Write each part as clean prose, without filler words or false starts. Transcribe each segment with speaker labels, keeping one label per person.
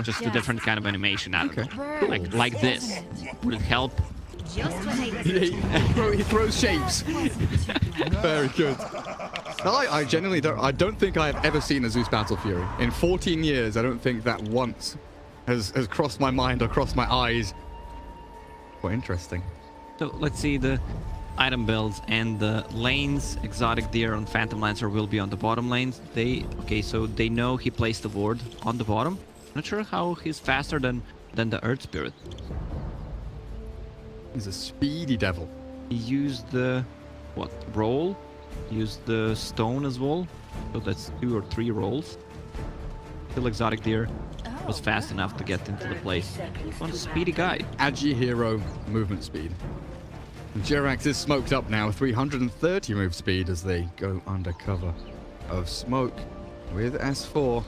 Speaker 1: Just a different kind of animation. I don't know. Like this. Would it help?
Speaker 2: He throws shapes. Very good. I genuinely don't. I don't think I have ever seen a Zeus Battle Fury in 14 years. I don't think that once has crossed my mind or crossed my eyes. Quite interesting.
Speaker 1: So let's see the item builds and the lanes. Exotic Deer and Phantom Lancer will be on the bottom lanes. So they know he placed the ward on the bottom. Not sure how he's faster than the Earth Spirit.
Speaker 2: He's a speedy devil.
Speaker 1: He used the roll? Used the stone as well. So that's 2 or 3 rolls. Still Exotic Deer was fast enough to get into the place. One speedy guy.
Speaker 2: Agi hero movement speed. Jerax is smoked up now, 330 move speed as they go under cover of smoke with S4.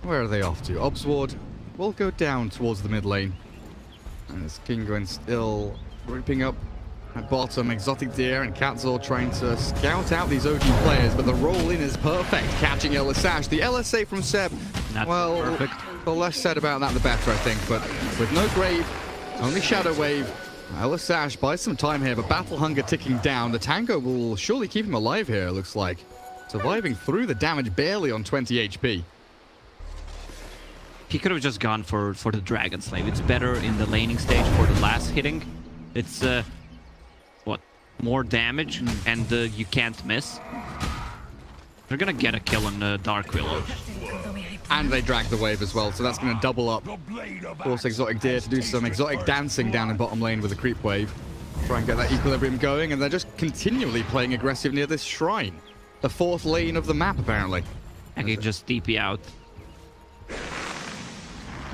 Speaker 2: Where are they off to? Obsward will go down towards the mid lane. As Kinguin still grouping up at bottom. Exotic Deer and Katzor trying to scout out these OG players, but the roll-in is perfect. Catching Elisash. The LSA from Seb.
Speaker 1: Not
Speaker 2: well,
Speaker 1: perfect.
Speaker 2: The less said about that, the better, I think. But with no Grave, only Shadow Wave, Elisash buys some time here, but Battle Hunger ticking down. The Tango will surely keep him alive here, it looks like. Surviving through the damage, barely on 20 HP.
Speaker 1: He could have just gone for the Dragon Slave. It's better in the laning stage for the last hitting. It's more damage, and you can't miss. They're gonna get a kill on Dark Willow.
Speaker 2: And they drag the wave as well, so that's gonna double up. Force Exotic Deer to do some exotic dancing down in bottom lane with a creep wave. Try and get that equilibrium going, and they're just continually playing aggressive near this shrine. The 4th lane of the map, apparently.
Speaker 1: I can just TP out.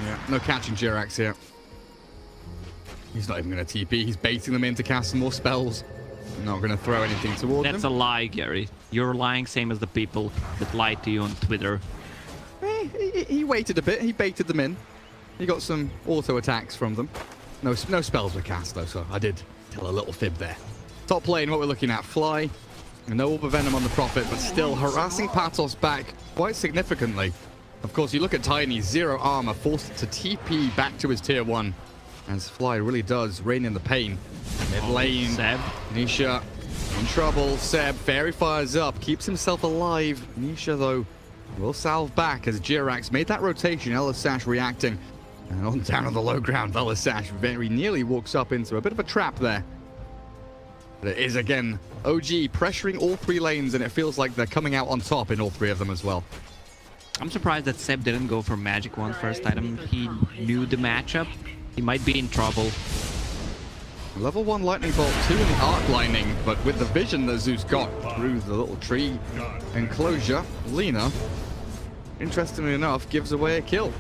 Speaker 2: Yeah, no catching Jerax here. He's not even going to TP. He's baiting them in to cast some more spells. Not going to throw anything toward them.
Speaker 1: That's a lie, Gary. You're lying same as the people that lied to you on Twitter.
Speaker 2: He waited a bit. He baited them in. He got some auto attacks from them. No spells were cast, though, so I did tell a little fib there. Top lane, what we're looking at. Fly. No Orb of Venom on the Prophet, but still harassing Patos back quite significantly. Of course, you look at Tiny, 0 armor, forced to TP back to his tier 1. As Fly really does rein in the pain. Mid lane,
Speaker 1: Seb.
Speaker 2: Nisha in trouble. Seb, Fairy fires up, keeps himself alive. Nisha, though, will salve back as Jerax made that rotation. Elisash reacting. And on down on the low ground, Elisash very nearly walks up into a bit of a trap there. But it is, again, OG pressuring all 3 lanes, and it feels like they're coming out on top in all 3 of them as well.
Speaker 1: I'm surprised that Seb didn't go for Magic Wand first item. He knew the matchup. He might be in trouble.
Speaker 2: Level 1 Lightning Bolt, 2 in the Arc Lightning, but with the vision that Zeus got through the little tree enclosure, Lina, interestingly enough, gives away a kill.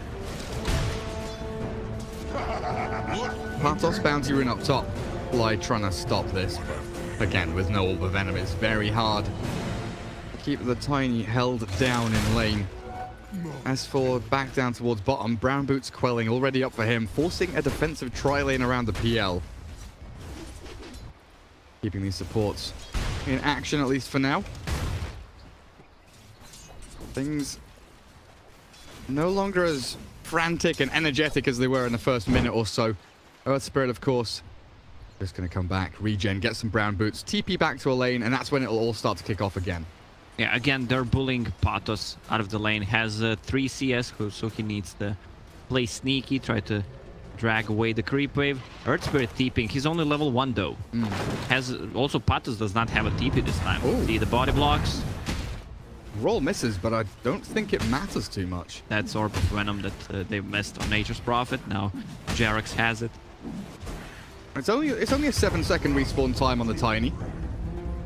Speaker 2: Patos Bounty Rune up top. Fly trying to stop this, but again, with no Orb of Venom, it's very hard to keep the Tiny held down in lane. As for back down towards bottom, Brown Boots quelling already up for him, forcing a defensive tri-lane around the PL. Keeping these supports in action, at least for now. Things no longer as frantic and energetic as they were in the first minute or so. Earth Spirit, of course, just going to come back, regen, get some Brown Boots, TP back to a lane, and that's when it'll all start to kick off again.
Speaker 1: Yeah, again, they're bullying Patos out of the lane. Has 3 CS, so he needs to play sneaky, try to drag away the creep wave. Earth Spirit TPing. He's only level 1, though. Also, Patos does not have a TP this time.
Speaker 2: Ooh.
Speaker 1: See the body blocks?
Speaker 2: Roll misses, but I don't think it matters too much.
Speaker 1: That's Orb of Venom that they missed on Nature's Prophet. Now, Jerax has it.
Speaker 2: It's only a 7-second respawn time on the Tiny.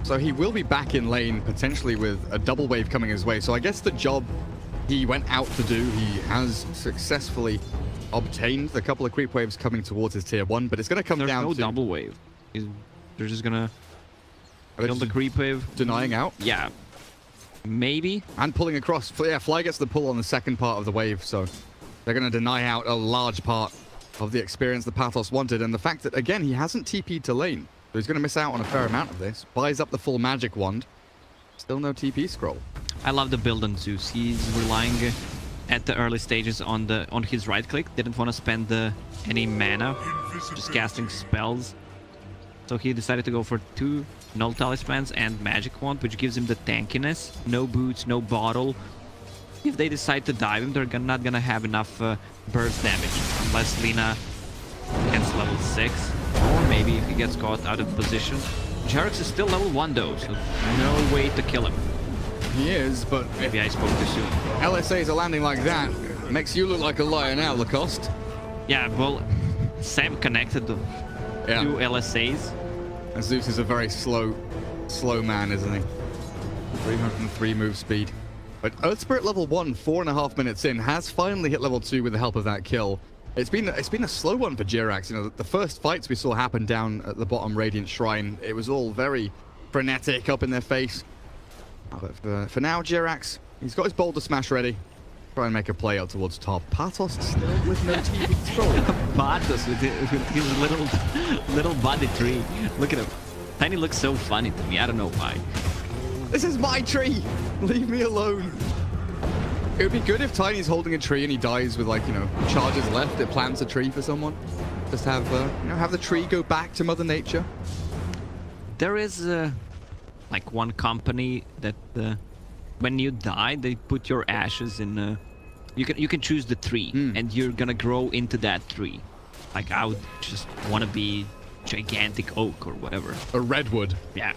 Speaker 2: So he will be back in lane, potentially with a double wave coming his way. So I guess the job he went out to do, he has successfully obtained. The couple of creep waves coming towards his tier 1, but it's going to come down to...
Speaker 1: There's no double wave. They're just going to kill the creep wave.
Speaker 2: Denying out?
Speaker 1: Yeah. Maybe.
Speaker 2: And pulling across. Yeah, Fly gets the pull on the second part of the wave, so they're going to deny out a large part of the experience the Pathos wanted. And the fact that, again, he hasn't TP'd to lane. So he's going to miss out on a fair amount of this. Buys up the full magic wand. Still no TP scroll.
Speaker 1: I love the build on Zeus. He's relying at the early stages on his right click. Didn't want to spend any mana, just casting spells. So he decided to go for 2 Null Talismans and Magic Wand, which gives him the tankiness. No boots, no bottle. If they decide to dive him, they're not gonna have enough burst damage unless Lina gets level 6, or maybe if he gets caught out of position. Jerax is still level 1 though, so no way to kill him.
Speaker 2: He is, but
Speaker 1: Maybe I spoke too soon.
Speaker 2: LSAs are landing like that. Makes you look like a liar now, Lacoste.
Speaker 1: Yeah, well, Sam connected to 2 LSAs.
Speaker 2: And Zeus is a very slow man, isn't he? 303 move speed. But Earth Spirit level 1, 4.5 minutes in, has finally hit level 2 with the help of that kill. It's been a slow one for Jerax. You know, the first fights we saw happen down at the bottom Radiant Shrine, it was all very frenetic, up in their face. But for now, Jerax, he's got his Boulder Smash ready. Try and make a play out towards top. Patos still with no TV control.
Speaker 1: Patos with his little body tree. Look at him. Tiny looks so funny to me. I don't know why.
Speaker 2: This is my tree! Leave me alone. It would be good if Tiny's holding a tree and he dies with, like, you know, charges left. It plants a tree for someone. Just have, you know, have the tree go back to Mother Nature.
Speaker 1: There is, like, one company that, when you die, they put your ashes in, you can choose the tree, and you're gonna grow into that tree. Like, I would just want to be gigantic oak or whatever.
Speaker 2: A redwood.
Speaker 1: Yeah.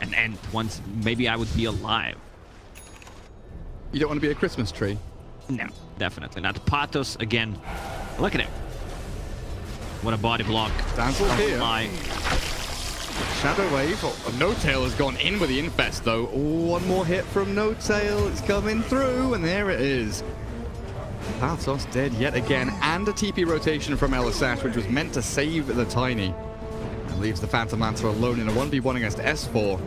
Speaker 1: And once, maybe I would be alive.
Speaker 2: You don't want to be a Christmas tree?
Speaker 1: No, definitely not. Patos, again, look at him. What a body block.
Speaker 2: Dazzle here.
Speaker 1: Fly.
Speaker 2: Shadow Wave. Oh, No-Tail has gone in with the Infest, though. Oh, one more hit from No-Tail. It's coming through, and there it is. Patos dead yet again, and a TP rotation from LSS, which was meant to save the Tiny. And leaves the Phantom Lancer alone in a 1v1 against S4.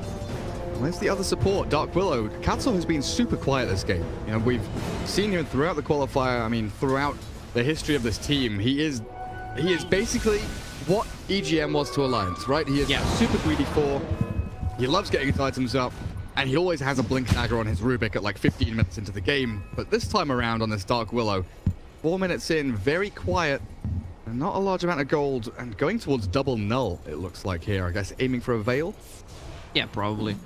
Speaker 2: Where's the other support? Dark Willow. Katsuo has been super quiet this game. You know, we've seen him throughout the qualifier. I mean, throughout the history of this team, he is basically what EGM was to Alliance, right? He is super greedy for. He loves getting his items up, and he always has a Blink Dagger on his Rubik at like 15 minutes into the game. But this time around on this Dark Willow, 4 minutes in, very quiet, and not a large amount of gold, and going towards double null, it looks like here. I guess aiming for a Veil?
Speaker 1: Yeah, probably.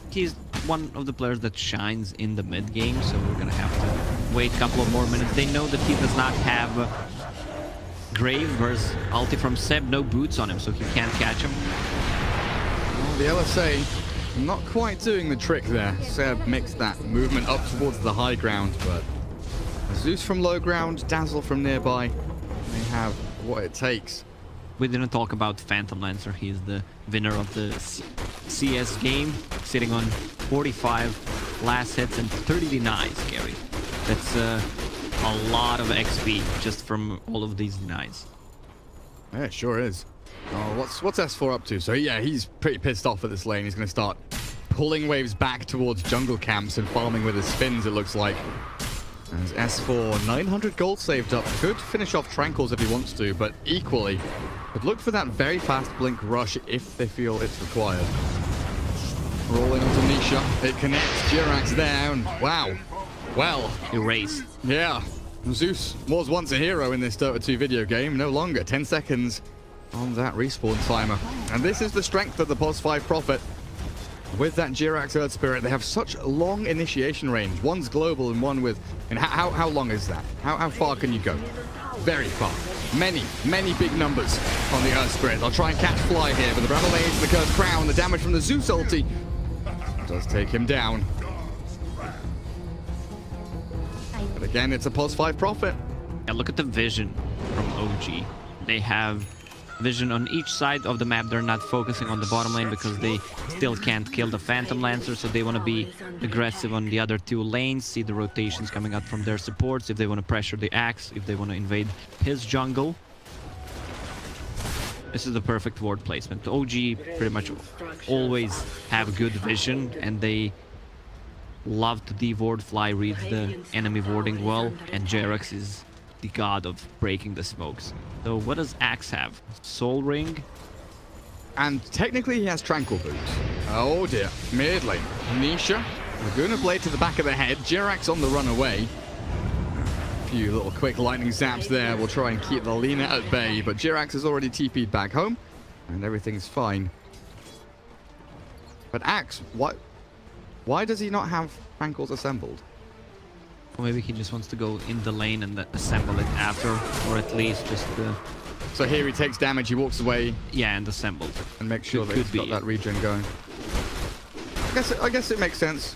Speaker 1: He's one of the players that shines in the mid game, so we're gonna have to wait a couple of more minutes. They know that he does not have Grave versus ulti from Seb, no boots on him, so he can't catch him.
Speaker 2: Well, the LSA not quite doing the trick there. Seb mixed that movement up towards the high ground, but Zeus from low ground, Dazzle from nearby, they have what it takes.
Speaker 1: We didn't talk about Phantom Lancer. He's the winner of the CS game, sitting on 45 last hits and 30 denies, Gary. That's a lot of XP just from all of these denies.
Speaker 2: Yeah, it sure is. Oh, what's S4 up to? So yeah, he's pretty pissed off at this lane. He's going to start pulling waves back towards jungle camps and farming with his spins, it looks like. As S4, 900 gold saved up. Could finish off Tranquils if he wants to, but equally, could look for that very fast blink rush if they feel it's required. Rolling onto Nisha. It connects. Jerax there, and wow. Well.
Speaker 1: Erased.
Speaker 2: Yeah. Zeus was once a hero in this Dota 2 video game. No longer. 10 seconds on that respawn timer. And this is the strength of the POS 5 Prophet. With that Jerax Earth Spirit, they have such long initiation range. One's global and one with... And how long is that? How far can you go? Very far. Many big numbers on the Earth Spirit. They'll try and catch Fly here, but the Bramble Lane into the Cursed Crown. The damage from the Zeus ulti does take him down. But again, it's a POS 5 Prophet.
Speaker 1: Yeah, look at the vision from OG. They have vision on each side of the map. They're not focusing on the bottom lane because they still can't kill the Phantom Lancer, so they want to be aggressive on the other 2 lanes, see the rotations coming out from their supports, if they want to pressure the Axe, if they want to invade his jungle. This is the perfect ward placement. OG pretty much always have good vision, and they love to de-ward. Fly reads the enemy warding well, and Jerax is the god of breaking the smokes. So what does Axe have? Soul Ring?
Speaker 2: And technically he has Tranquil Boots. Oh dear. Mid lane. Nisha Laguna Blade to the back of the head. Jirax on the run away. A few little quick lightning zaps there will try and keep the Lina at bay, but Jirax has already TP'd back home, and everything's fine. But Axe, why does he not have Tranquils assembled?
Speaker 1: Or maybe he just wants to go in the lane and assemble it after, or at least just...
Speaker 2: So here he takes damage, he walks away.
Speaker 1: Yeah, and assembles it.
Speaker 2: And makes sure that he's got that regen going. I guess it makes sense.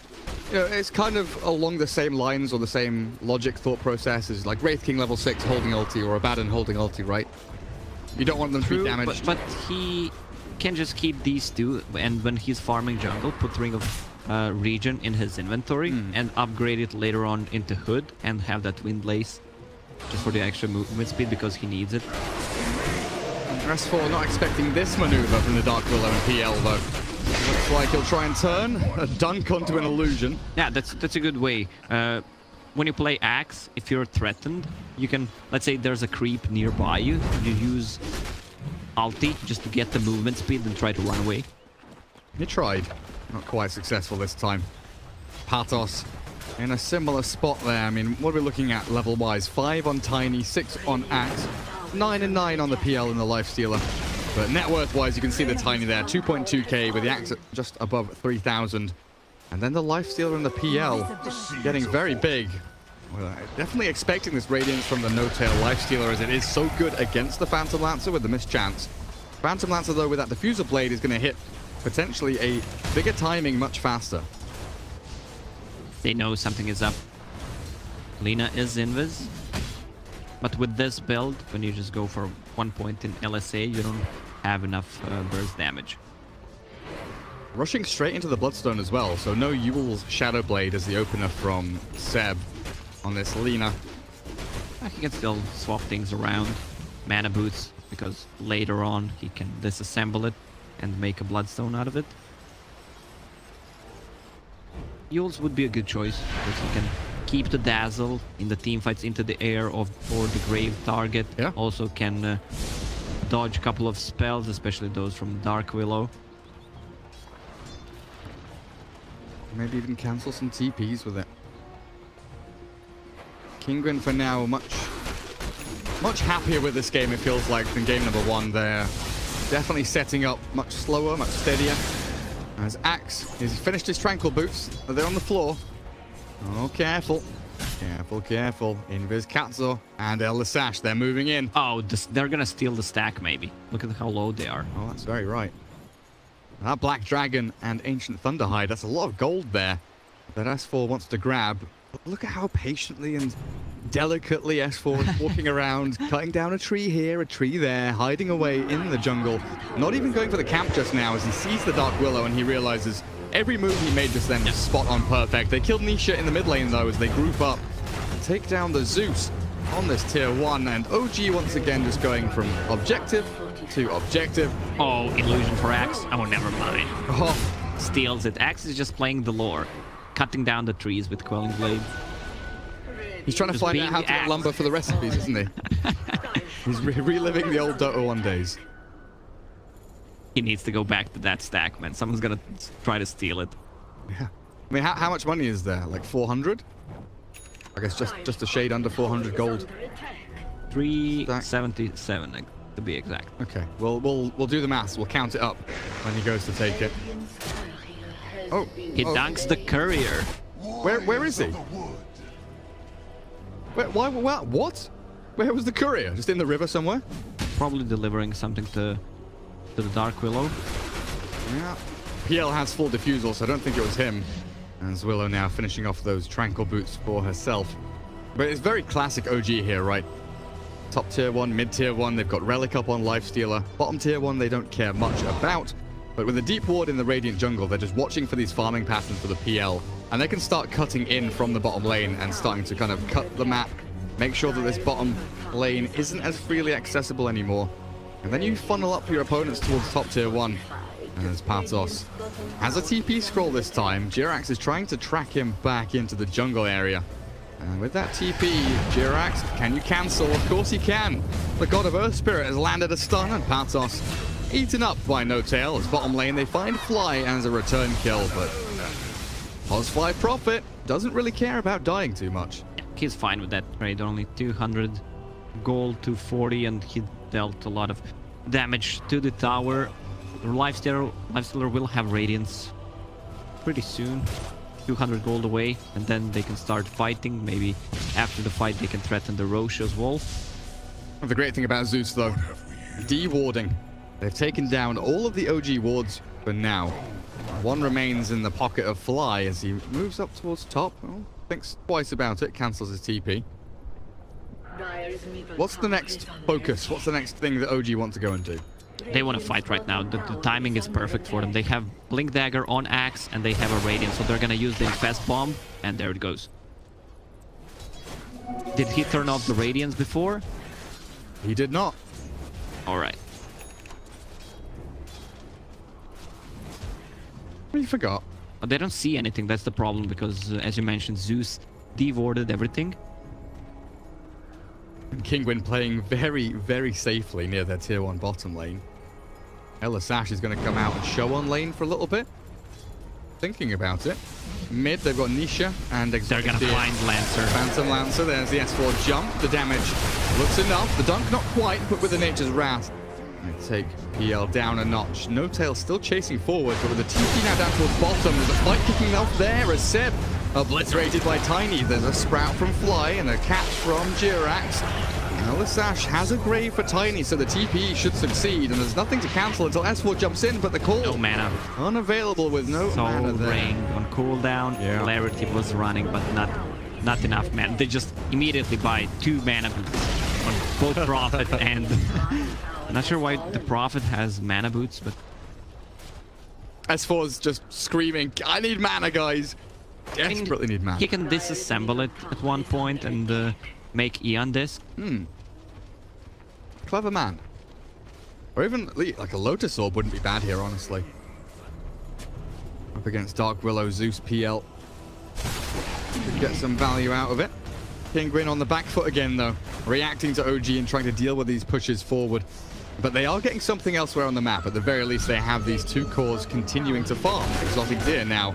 Speaker 2: You know, it's kind of along the same lines or the same logic thought process as like Wraith King level 6 holding ulti or Abaddon holding ulti, right? You don't want them to be damaged.
Speaker 1: But he can just keep these two, and when he's farming jungle, put Ring of Regen in his inventory and upgrade it later on into Hood and have that Windlace just for the extra movement speed because he needs it.
Speaker 2: S4 not expecting this maneuver from the Dark Willow and PL though. Looks like he'll try and turn a dunk onto an illusion.
Speaker 1: Yeah, that's a good way. When you play Axe, if you're threatened, you can, let's say there's a creep nearby you, you use ulti just to get the movement speed and try to run away.
Speaker 2: He tried. Not quite successful this time. Patos in a similar spot there. I mean, what are we looking at level-wise? 5 on Tiny, 6 on Axe, 9 and 9 on the PL and the Lifestealer. But net worth-wise, you can see the Tiny there, 2.2k with the Axe at just above 3,000. And then the Lifestealer and the PL getting very big. Well, definitely expecting this Radiance from the No-Tail Lifestealer as it is so good against the Phantom Lancer with the mischance. Phantom Lancer, though, with that Diffuser Blade is going to hit potentially a bigger timing much faster.
Speaker 1: They know something is up. Lina is invis. But with this build, when you just go for 1 point in LSA, you don't have enough burst damage.
Speaker 2: Rushing straight into the Bloodstone as well, so no Yule's Shadow Blade as the opener from Seb on this Lina.
Speaker 1: He can still swap things around. Mana boots, because later on he can disassemble it and make a Bloodstone out of it. Yule's would be a good choice, because he can keep the Dazzle in the team fights into the air or the Grave target.
Speaker 2: Yeah.
Speaker 1: Also can dodge a couple of spells, especially those from Dark Willow.
Speaker 2: Maybe even cancel some TPs with it. Kinguin for now much happier with this game, it feels like, than game number 1 there. Definitely setting up much slower, much steadier. As Axe, he's finished his Tranquil Boots. Are they on the floor? Oh, careful. Careful, careful. Invis Katzo and El Lasash, they're moving in.
Speaker 1: Oh, they're gonna steal the stack, maybe. Look at how low they are.
Speaker 2: Oh, that's very right. That Black Dragon and Ancient Thunderhide, that's a lot of gold there that S4 wants to grab. But look at how patiently and delicately S4 is walking around, cutting down a tree here, a tree there, hiding away in the jungle. Not even going for the camp just now as he sees the Dark Willow and he realizes every move he made just then was spot on perfect. They killed Nisha in the mid lane though as they group up and take down the Zeus on this tier 1. And OG once again just going from objective to objective.
Speaker 1: Oh, illusion for Axe. Oh, never mind.
Speaker 2: Oh.
Speaker 1: Steals it. Axe is just playing the lore, cutting down the trees with Quelling Blade.
Speaker 2: He's trying to find out how to get lumber for the recipes, isn't he? He's reliving the old Dota 1 days.
Speaker 1: He needs to go back to that stack, man. Someone's gonna try to steal it.
Speaker 2: Yeah. I mean, how much money is there? Like 400? I guess just a shade under 400 gold.
Speaker 1: 377 to be exact.
Speaker 2: Okay, we'll do the maths. We'll count it up when he goes to take it. Oh,
Speaker 1: he dunks the courier.
Speaker 2: Where is he? What? Where was the courier? Just in the river somewhere?
Speaker 1: Probably delivering something to the Dark Willow.
Speaker 2: Yeah. PL has full diffusal, so I don't think it was him. And Willow now finishing off those Tranquil Boots for herself. But it's very classic OG here, right? Top tier 1, mid tier 1, they've got Relic up on Lifestealer. Bottom tier 1, they don't care much about. But with a deep ward in the Radiant jungle, they're just watching for these farming patterns for the PL. And they can start cutting in from the bottom lane and starting to kind of cut the map. Make sure that this bottom lane isn't as freely accessible anymore. And then you funnel up your opponents towards top tier 1. And as Patos has a TP scroll this time, Jirax is trying to track him back into the jungle area. And with that TP, Jirax, can you cancel? Of course he can. The God of Earth Spirit has landed a stun, and Patos eaten up by No-Tail. As bottom lane, they find Fly as a return kill, but Pos 5 Prophet doesn't really care about dying too much.
Speaker 1: He's fine with that trade. Only 200 gold, 240, and he dealt a lot of damage to the tower. Lifestealer will have Radiance pretty soon. 200 gold away, and then they can start fighting. Maybe after the fight they can threaten the Roche as well.
Speaker 2: The great thing about Zeus, though, de-warding. They've taken down all of the OG wards for now. One remains in the pocket of Fly as he moves up towards top. Well, thinks twice about it, cancels his TP. What's the next focus? What's the next thing that OG want to go and do?
Speaker 1: They want to fight right now. The timing is perfect for them. They have Blink Dagger on Axe and they have a Radiant, so they're gonna use the Infest Bomb, and there it goes. Did he turn off the Radiance before?
Speaker 2: He did not.
Speaker 1: Alright.
Speaker 2: He forgot.
Speaker 1: But they don't see anything, that's the problem, because as you mentioned, Zeus de-warded everything.
Speaker 2: And Kinguin playing very, very safely near their tier 1 bottom lane. Ella Sash is going to come out and show on lane for a little bit. Thinking about it. Mid, they've got Nisha and Exotic.
Speaker 1: They're going to find Lancer.
Speaker 2: Phantom Lancer, there's the S4 jump. The damage looks enough. The dunk not quite, but with the Nature's Wrath. They take PL down a notch. No Tail still chasing forward, but with the TP now down towards bottom. There's a fight kicking off there as Seb obliterated by Tiny. There's a Sprout from Fly and a catch from Jirax. Ella Sash has a grave for Tiny, so the TP should succeed, and there's nothing to cancel until S4 jumps in, but the call...
Speaker 1: No mana.
Speaker 2: Unavailable with no mana there.
Speaker 1: Ring on cooldown.
Speaker 2: Yeah.
Speaker 1: Clarity was running, but not enough mana. They just immediately buy 2 mana boots on both Prophet and... I'm not sure why the Prophet has mana boots, but...
Speaker 2: S4's just screaming, I need mana, guys! Desperately need mana.
Speaker 1: He can disassemble it at one point and make Eon Disc.
Speaker 2: Clever man. Or even like a Lotus Orb wouldn't be bad here, honestly. Up against Dark Willow, Zeus PL. Could get some value out of it. Kinguin on the back foot again, though. Reacting to OG and trying to deal with these pushes forward. But they are getting something elsewhere on the map. At the very least, they have these 2 cores continuing to farm. Exotic Deer now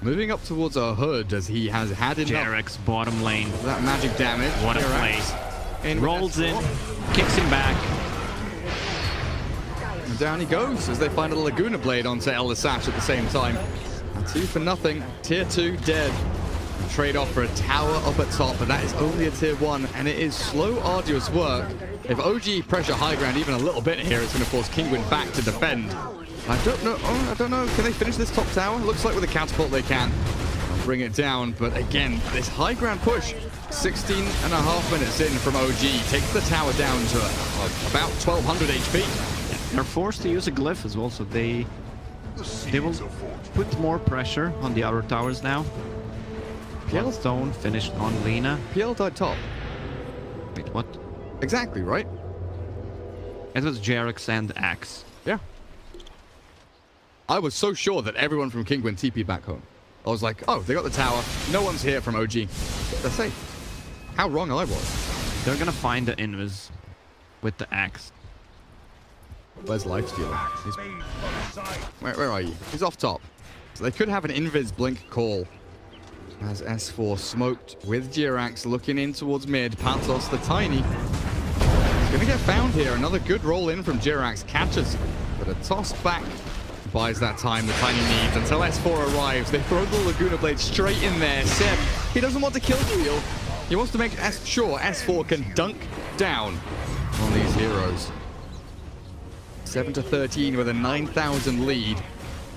Speaker 2: moving up towards a hood as he has had enough.
Speaker 1: Jerax bottom lane.
Speaker 2: That magic damage.
Speaker 1: What a play. Rolls in, kicks him back.
Speaker 2: And down he goes as they find a Laguna Blade onto Ella Sash at the same time. And 2 for nothing. Tier 2 dead. And trade off for a tower up at top, but that is only a tier 1, and it is slow, arduous work. If OG pressure high ground even a little bit here, it's going to force Kinguin back to defend. I don't know. Oh, I don't know. Can they finish this top tower? Looks like with a catapult they can. I'll bring it down, but again, this high ground push. 16.5 minutes in from OG takes the tower down to about 1200 HP.
Speaker 1: Yeah, they're forced to use a glyph as well, so they will put more pressure on the outer towers now. Bloodstone finished on Lena.
Speaker 2: PL died top.
Speaker 1: Wait, what?
Speaker 2: Exactly, right?
Speaker 1: It was Jerax and Axe.
Speaker 2: Yeah. I was so sure that everyone from Kinguin TP back home. I was like, oh, they got the tower. No one's here from OG. They're safe. How wrong I was.
Speaker 1: They're gonna find the invis with the Axe.
Speaker 2: Where's Lifestealer? Where are you? He's off top. So they could have an invis blink call. As S4 smoked with Jirax looking in towards mid. Patos the Tiny. He's going to get found here. Another good roll in from Jirax. Catches, but a toss back buys that time the Tiny needs until S4 arrives. They throw the Laguna Blade straight in there. Seb, he doesn't want to kill Wheel. He wants to make sure S4 can dunk down on these heroes. 7-13 with a 9,000 lead.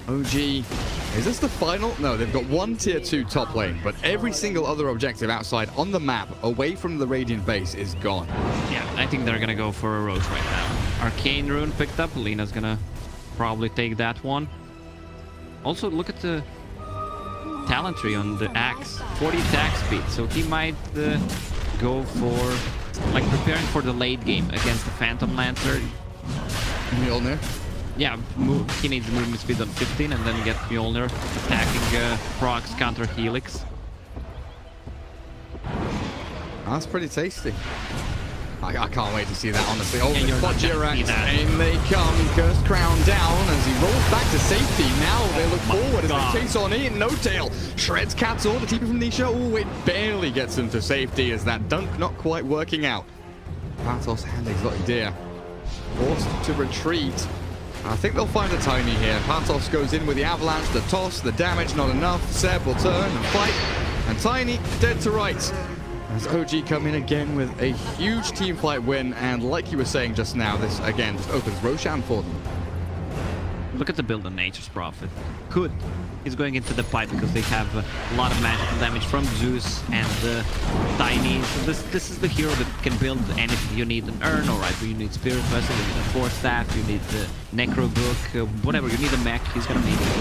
Speaker 2: OG, is this the final? No, they've got 1 tier 2 top lane, but every single other objective outside on the map, away from the Radiant base, is gone.
Speaker 1: Yeah, I think they're gonna go for a Roche right now. Arcane Rune picked up. Lena's gonna probably take that one. Also, look at the talent tree on the Axe. 40 attack speed, so he might go for, like, preparing for the late game against the Phantom Lancer.
Speaker 2: Mjolnir.
Speaker 1: Yeah, he needs movement speed on 15 and then get Mjolnir attacking procs counter Helix.
Speaker 2: That's pretty tasty. I can't wait to see that, honestly. Oh,
Speaker 1: Yeah,
Speaker 2: the
Speaker 1: you're
Speaker 2: spot
Speaker 1: not gonna
Speaker 2: Jirax,
Speaker 1: see that.
Speaker 2: and they come. Cursed Crown down as he rolls back to safety. Now they look forward as
Speaker 1: God.
Speaker 2: they chase on in. No tail. Shreds Cat's Order, TP from Nisha. Oh, it barely gets him to safety as that dunk not quite working out. Patos and Exotic Deer forced to retreat. I think they'll find a Tiny here. Patos goes in with the avalanche, the toss, the damage not enough. Seb will turn and fight. And Tiny dead to rights. As OG come in again with a huge team fight win. And like you were saying just now, this again just opens Roshan for them.
Speaker 1: Look at the build on Nature's Prophet. Good. He's going into the pipe because they have a lot of magical damage from Zeus and Tiny. So this is the hero that can build anything. You need an urn, alright, but you need Spirit Vessel, you need a Force Staff, you need the Necro Book, whatever. You need a mech, he's gonna need it.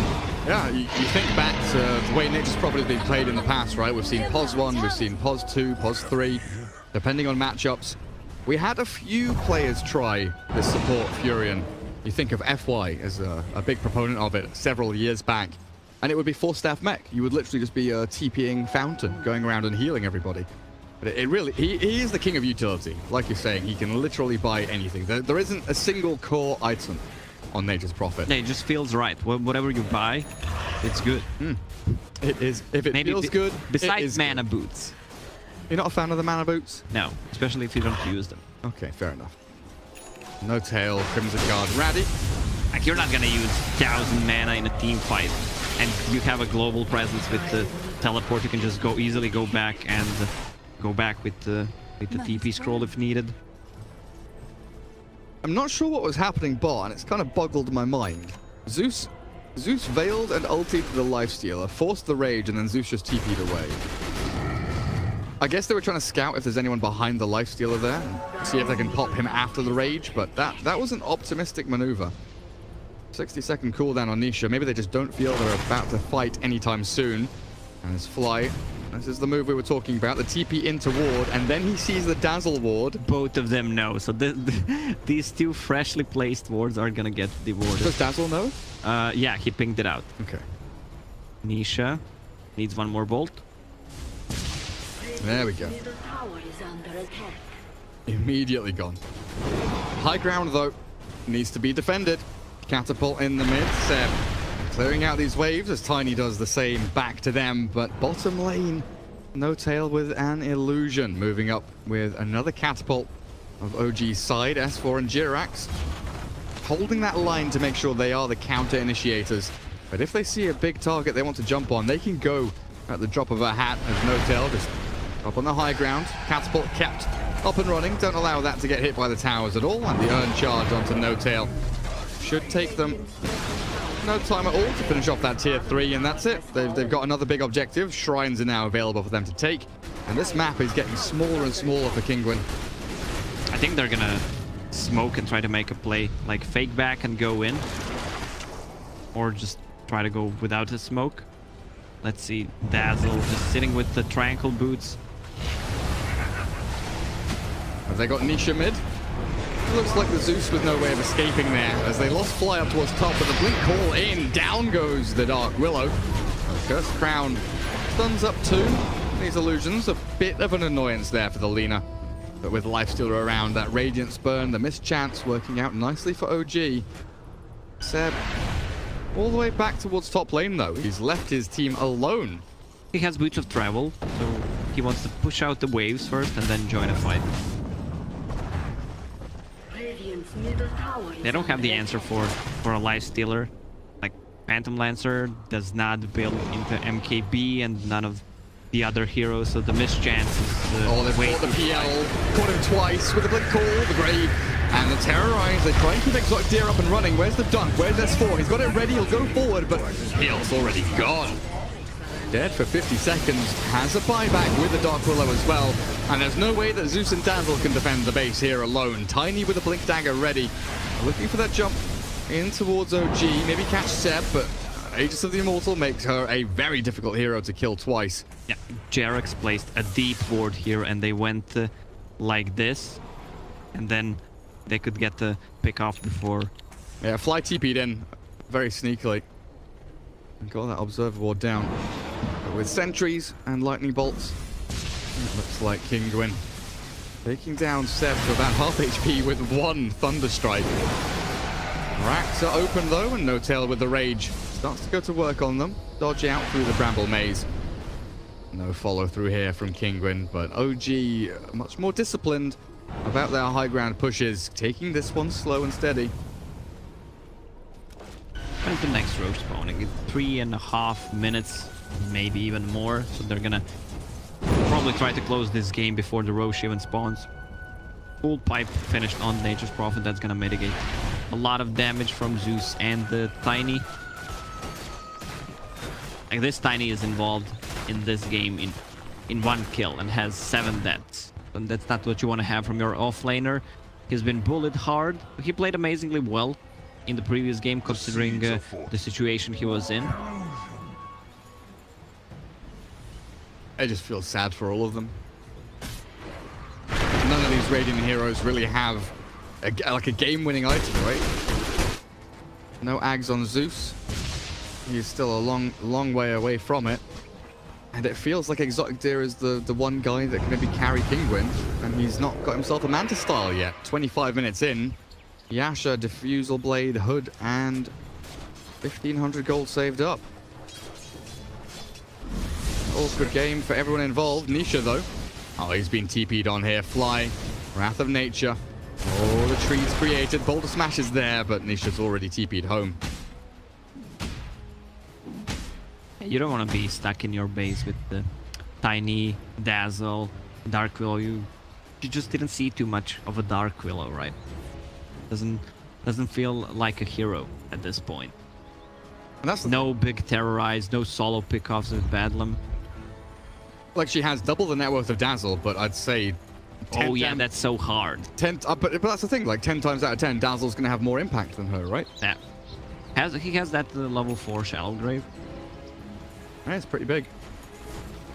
Speaker 2: Yeah, you think back to the way Nature's Prophet has been played in the past, right? We've seen POS 1, we've seen POS 2, POS 3, depending on matchups. We had a few players try this support Furion. You think of FY as a big proponent of it several years back. And it would be Force Staff mech. You would literally just be a TPing fountain going around and healing everybody. But it really, he is the king of utility. Like you're saying, he can literally buy anything. There isn't a single core item on Nature's Prophet.
Speaker 1: Yeah, it just feels right. Whatever you buy, it's good.
Speaker 2: It is. If it feels good,
Speaker 1: Besides mana boots.
Speaker 2: You're not a fan of the mana boots?
Speaker 1: No, especially if you don't use them.
Speaker 2: Okay, fair enough. No tail, Crimson Guard, Raddy.
Speaker 1: Like, you're not gonna use 1,000 mana in a team fight. And you have a global presence with the teleport. You can just easily go back and go back with the TP scroll if needed.
Speaker 2: I'm not sure what was happening bot, and it's kind of boggled my mind. Zeus veiled and ulted the Lifestealer, forced the rage, and then Zeus just TP'd away. I guess they were trying to scout if there's anyone behind the Lifestealer there, and see if they can pop him after the rage, but that was an optimistic maneuver. 60-second cooldown on Nisha. Maybe they just don't feel they're about to fight anytime soon. And as Fly, this is the move we were talking about, the TP into ward, and then he sees the Dazzle ward.
Speaker 1: Both of them know. So these two freshly placed wards are gonna get the ward.
Speaker 2: Does Dazzle know?
Speaker 1: Yeah, he pinged it out.
Speaker 2: Okay.
Speaker 1: Nisha needs one more bolt.
Speaker 2: There we go. Immediately gone. High ground, though, needs to be defended. Catapult in the mid. Seb clearing out these waves as Tiny does the same back to them. But bottom lane, no tail with an illusion. Moving up with another catapult of OG's side. S4 and Jirax holding that line to make sure they are the counter initiators. But if they see a big target they want to jump on, they can go at the drop of a hat as no tail just up on the high ground. Catapult kept up and running. Don't allow that to get hit by the towers at all. And the urn charge onto no tail should take them no time at all to finish off that tier 3, and that's it. They've got another big objective. Shrines are now available for them to take, and this map is getting smaller and smaller for Kinguin.
Speaker 1: I think they're gonna smoke and try to make a play, like fake back and go in, or just try to go without a smoke. Let's see, Dazzle just sitting with the Tranquil boots.
Speaker 2: Have they got Nisha mid? Looks like the Zeus with no way of escaping there as they lost Fly up towards top, but the blink call in. Down goes the Dark Willow. Cursed Crown stuns up 2. These illusions, a bit of an annoyance there for the Lina. But with Lifestealer around, that Radiance Burn, the mischance working out nicely for OG. Seb all the way back towards top lane though. He's left his team alone.
Speaker 1: He has Boots of Travel, so he wants to push out the waves first and then join a fight. They don't have the answer for a Lifestealer. Like, Phantom Lancer does not build into MKB and none of the other heroes, so the mischance is
Speaker 2: they've
Speaker 1: way
Speaker 2: caught the
Speaker 1: too
Speaker 2: PL,
Speaker 1: high.
Speaker 2: caught him twice with the blink call, the Grave, and the Terrorize. They try and keep Exotic Deer up and running. Where's the dunk? Where's S4? He's got it ready, he'll go forward, but Heal's already gone. Dead for 50 seconds, has a buyback with the Dark Willow as well, and there's no way that Zeus and Dazzle can defend the base here alone. Tiny with a Blink Dagger ready, looking for that jump in towards OG, maybe catch Seb, but Aegis of the Immortal makes her a very difficult hero to kill twice.
Speaker 1: Yeah, Jerax placed a deep ward here and they went like this, and then they could get the pick off before.
Speaker 2: Yeah, Fly TP'd in very sneakily. And got that Observer ward down. But with sentries and lightning bolts, it looks like Kinguin Taking down Seb to about half HP with one Thunder Strike. Racks are open though, and No Tail with the Rage starts to go to work on them. Dodge out through the Bramble Maze. No follow through here from Kinguin, but OG much more disciplined about their high ground pushes, taking this one slow and steady.
Speaker 1: When's the next row spawning? In 3.5 minutes, maybe even more. So they're gonna probably try to close this game before the Roche even spawns. Full pipe finished on Nature's Prophet. That's gonna mitigate a lot of damage from Zeus and the Tiny. Like, this Tiny is involved in this game in one kill and has 7 deaths. And that's not what you want to have from your offlaner. He's been bullied hard. He played amazingly well in the previous game, considering the situation he was in.
Speaker 2: I just feel sad for all of them. None of these Radiant heroes really have a game-winning item, right? No Ags on Zeus. He's still a long way away from it. And it feels like Exotic Deer is the one guy that can maybe carry Kinguin, and he's not got himself a Manta style yet. 25 minutes in. Yasha, Diffusal Blade, Hood, and 1,500 gold saved up. Awkward game for everyone involved. Nisha, though. Oh, he's been TP'd on here. Fly. Wrath of Nature. Oh, the trees created. Boulder Smash is there, but Nisha's already TP'd home.
Speaker 1: You don't want to be stuck in your base with the Tiny, Dazzle, Dark Willow. You just didn't see too much of a Dark Willow, right? Doesn't feel like a hero at this point.
Speaker 2: And that's
Speaker 1: no big Terrorize, no solo pickoffs with Bedlam.
Speaker 2: Like, she has double the net worth of Dazzle, but I'd say...
Speaker 1: Oh yeah, that's so hard.
Speaker 2: But that's the thing, like 10 times out of 10, Dazzle's going to have more impact than her, right?
Speaker 1: Yeah. He has that level 4 Shallow Grave.
Speaker 2: Yeah, it's pretty big.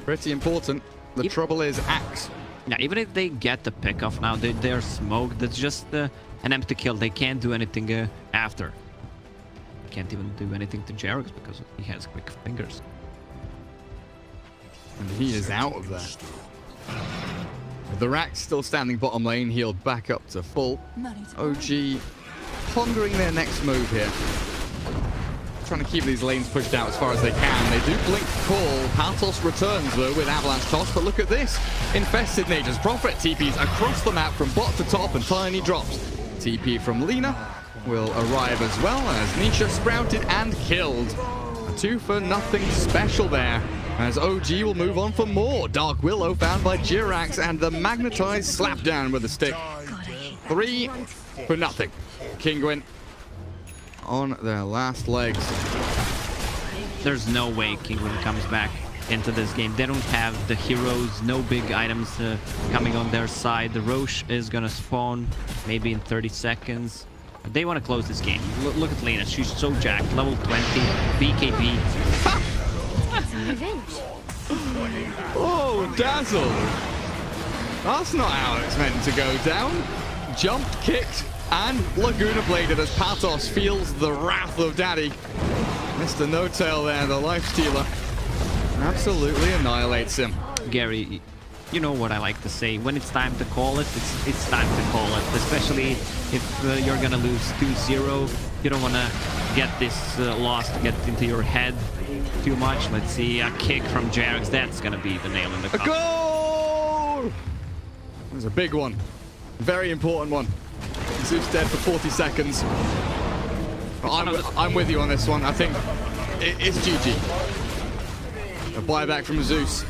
Speaker 2: Pretty important. The trouble is Axe.
Speaker 1: Yeah, even if they get the pickoff now, they're smoked. That's just an empty kill. They can't do anything after. Can't even do anything to Jarex because he has quick fingers.
Speaker 2: And he is out of there. The Rax still standing bottom lane, healed back up to full. OG pondering their next move here. Trying to keep these lanes pushed out as far as they can. They do blink call. Patos returns though with Avalanche Toss, but look at this. Infested Nature's Prophet TPs across the map from bot to top, and Tiny drops. TP from Lina will arrive as well as Nisha sprouted and killed. A 2-for-0 special there, as OG will move on for more. Dark Willow found by Jirax and the magnetized slapdown with a stick. 3-for-0. Kinguin on their last legs.
Speaker 1: There's no way Kinguin comes back into this game. They don't have the heroes, no big items coming on their side. The Roche is gonna spawn maybe in 30 seconds. They want to close this game. Look at Lena, she's so jacked. Level 20, BKB.
Speaker 2: Oh, Dazzle! That's not how it's meant to go down. Jumped, kicked, and Laguna bladed as Patos feels the wrath of Daddy. Mr. No Tail there, the life stealer, absolutely annihilates him.
Speaker 1: Gary, you know what I like to say. When it's time to call it, it's time to call it. Especially if you're gonna lose 2-0. You don't want to get this loss to get into your head too much. Let's see, a kick from Jarex. That's gonna be the nail in the coffin.
Speaker 2: A goal! It was a big one. Very important one. Zeus dead for 40 seconds. I'm with you on this one. I think it's GG. A buyback from Zeus.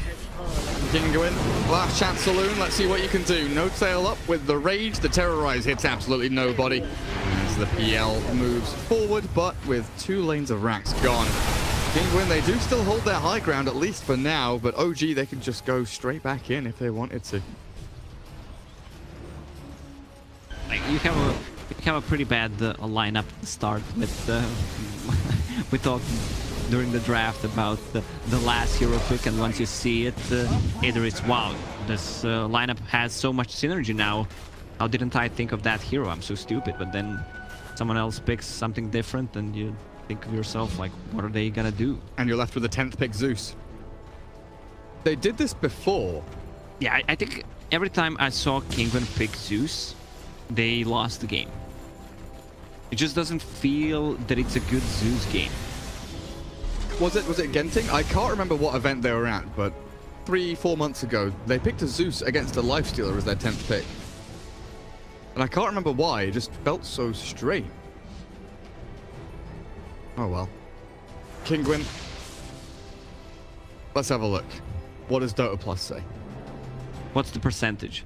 Speaker 2: Kinguin, last chance saloon. Let's see what you can do. No Tail up with the Rage. The Terrorize hits absolutely nobody as the PL moves forward, but with 2 lanes of racks gone. Kinguin, they do still hold their high ground, at least for now, but OG, they can just go straight back in if they wanted to.
Speaker 1: Like, you have a pretty bad lineup to start with. We talked during the draft about the last hero pick, and once you see it, either it's wow, this lineup has so much synergy now. How didn't I think of that hero? I'm so stupid. But then someone else picks something different, and you think of yourself like, what are they gonna do?
Speaker 2: And you're left with the 10th pick, Zeus. They did this before
Speaker 1: Yeah, I think every time I saw Kinguin pick Zeus, they lost the game. It just doesn't feel that it's a good Zeus game.
Speaker 2: Was it Genting? I can't remember what event they were at, but 3-4 months ago, they picked a Zeus against a Lifestealer as their 10th pick. And I can't remember why, it just felt so strange. Oh well. Kinguin. Let's have a look. What does Dota Plus say?
Speaker 1: What's the percentage?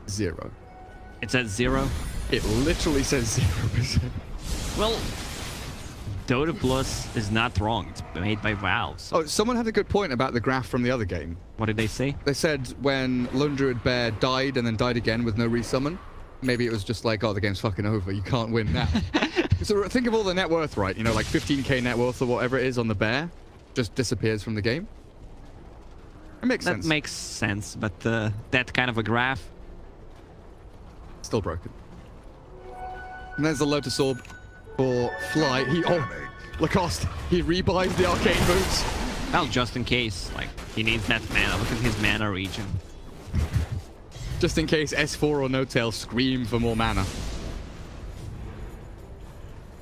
Speaker 2: 0.
Speaker 1: It's at 0?
Speaker 2: It literally says 0%.
Speaker 1: Well, Dota Plus is not wrong. It's made by Valve. So
Speaker 2: Oh, someone had a good point about the graph from the other game.
Speaker 1: what did they say?
Speaker 2: They said when Lone Druid Bear died and then died again with no resummon, maybe it was just like, oh, the game's fucking over. You can't win now. So think of all the net worth, right? You know, like 15k net worth or whatever it is on the bear just disappears from the game. It makes sense.
Speaker 1: That makes sense, but that kind of a graph.
Speaker 2: Still broken. And there's the Lotus Orb for Fly. Lacoste, he rebuys the arcane boots.
Speaker 1: Well, just in case, like, he needs that mana. Look at his mana regen.
Speaker 2: Just in case S4 or No-Tail scream for more mana.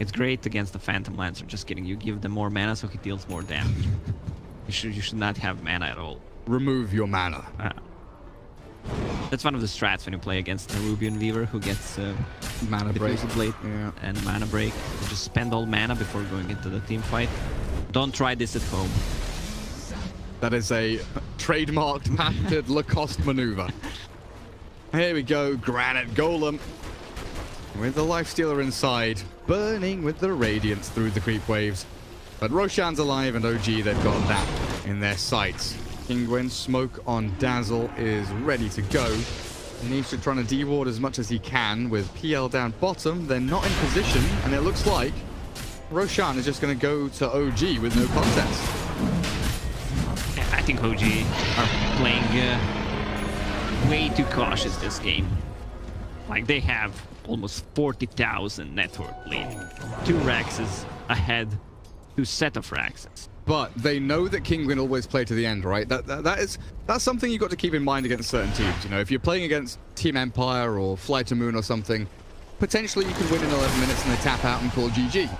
Speaker 1: It's great against the Phantom Lancer. Just kidding. You give them more mana so he deals more damage. You should not have mana at all.
Speaker 2: Remove your mana.
Speaker 1: That's one of the strats when you play against the Rubian Weaver who gets
Speaker 2: Mana break.
Speaker 1: Diffusal Blade
Speaker 2: Yeah.
Speaker 1: and mana break. You just spend all mana before going into the team fight. Don't try this at home.
Speaker 2: That is a trademarked, patented Lacoste maneuver. Here we go, Granite Golem. With the Lifestealer inside, burning with the Radiance through the creep waves. But Roshan's alive and OG, they've got that in their sights. Kinguin smoke on Dazzle is ready to go. He needs to try to deward as much as he can with PL down bottom. They're not in position, and it looks like Roshan is just going to go to OG with no contest.
Speaker 1: I think OG are playing way too cautious this game. Like, they have almost 40,000 network lead. 2 Raxes ahead, 2 set of Raxes.
Speaker 2: But they know that Kinguin always play to the end, right? That's something you've got to keep in mind against certain teams. You know, if you're playing against Team Empire or Fly to Moon or something, potentially you can win in 11 minutes and they tap out and call GG.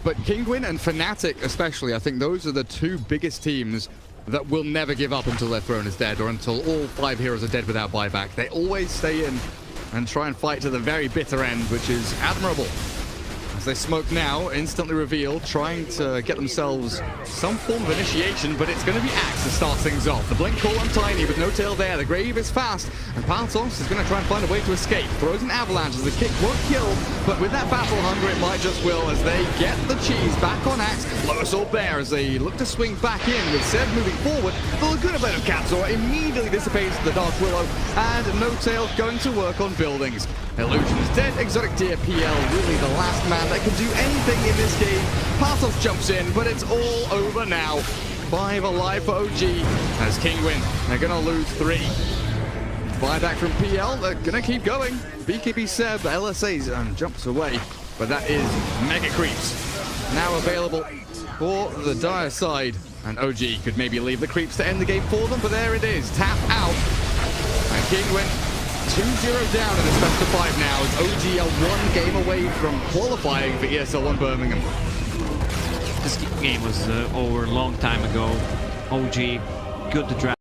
Speaker 2: But Kinguin and Fnatic especially, I think those are the 2 biggest teams that will never give up until their throne is dead or until all 5 heroes are dead without buyback. They always stay in and try and fight to the very bitter end, which is admirable. As they smoke now, instantly reveal, trying to get themselves some form of initiation, but it's going to be Axe to start things off. The blink call on Tiny with no tail there. The grave is fast, and Paltos is going to try and find a way to escape. Throws an avalanche as the kick won't kill, but with that battle hunger, it might just will as they get the cheese back on Axe. Lotus or Bear as they look to swing back in with Seb moving forward. The Laguna Blade of Katsura immediately dissipates the Dark Willow, and No Tail going to work on buildings. Illusion's dead. Exotic Deer PL really the last man that can do anything in this game. Partos jumps in, but it's all over now. 5 alive for OG as Kinguin. They're going to lose 3. Buyback from PL. They're going to keep going. BKB Seb, LSA's jumps away. But that is Mega Creeps. Now available for the dire side. And OG could maybe leave the creeps to end the game for them, but there it is. Tap out. And Kinguin 2-0 down in this best of 5 now as OG are 1 game away from qualifying for ESL Birmingham.
Speaker 1: This game was over a long time ago. OG, good to draft.